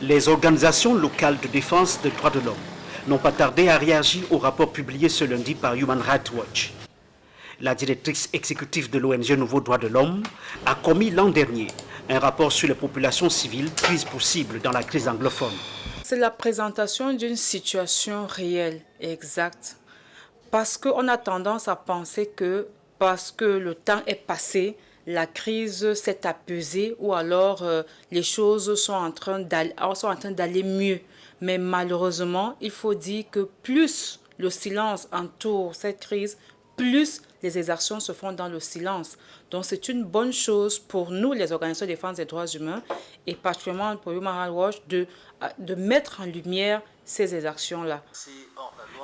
Les organisations locales de défense des droits de l'homme n'ont pas tardé à réagir au rapport publié ce lundi par Human Rights Watch. La directrice exécutive de l'ONG Nouveaux Droits de l'Homme a commis l'an dernier un rapport sur les populations civiles prises pour cible dans la crise anglophone. C'est la présentation d'une situation réelle et exacte. Parce qu'on a tendance à penser que parce que le temps est passé, la crise s'est apaisée ou alors les choses sont en train d'aller mieux. Mais malheureusement, il faut dire que plus le silence entoure cette crise, plus les exactions se font dans le silence. Donc c'est une bonne chose pour nous, les organisations de défense des droits humains, et particulièrement pour Human Rights Watch, de mettre en lumière ces exactions-là.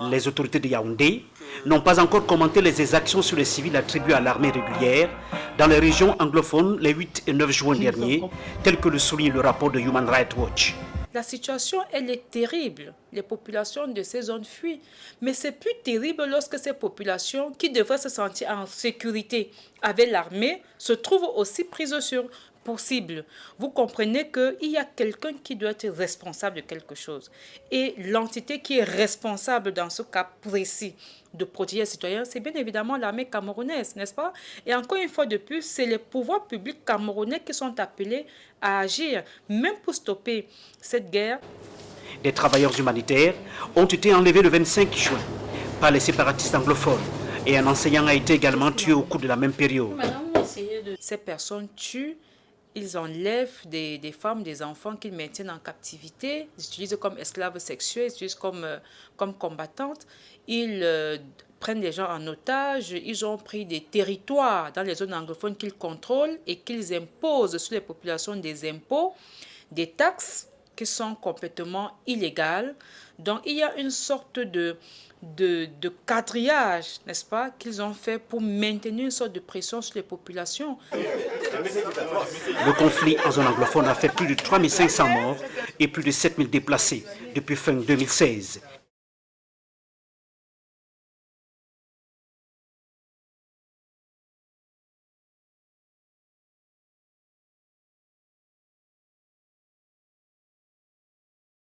Les autorités de Yaoundé n'ont pas encore commenté les exactions sur les civils attribuées à l'armée régulière dans les régions anglophones les 8 et 9 juin dernier, tel que le souligne le rapport de Human Rights Watch. La situation, elle est terrible. Les populations de ces zones fuient. Mais c'est plus terrible lorsque ces populations, qui devraient se sentir en sécurité avec l'armée, se trouvent aussi prises pour cible. Vous comprenez qu'il y a quelqu'un qui doit être responsable de quelque chose. Et l'entité qui est responsable dans ce cas précis de protéger les citoyens, c'est bien évidemment l'armée camerounaise, n'est-ce pas? Et encore une fois de plus, c'est les pouvoirs publics camerounais qui sont appelés à agir, même pour stopper cette guerre. Des travailleurs humanitaires ont été enlevés le 25 juin par les séparatistes anglophones et un enseignant a été également tué au cours de la même période. Ces personnes tuent. Ils enlèvent des femmes, des enfants qu'ils maintiennent en captivité, ils utilisent comme esclaves sexuels, ils utilisent comme combattantes. Ils prennent des gens en otage, ils ont pris des territoires dans les zones anglophones qu'ils contrôlent et qu'ils imposent sur les populations des impôts, des taxes qui sont complètement illégales. Donc il y a une sorte de quadrillage, n'est-ce pas, qu'ils ont fait pour maintenir une sorte de pression sur les populations. Le conflit en zone anglophone a fait plus de 3500 morts et plus de 7000 déplacés depuis fin 2016.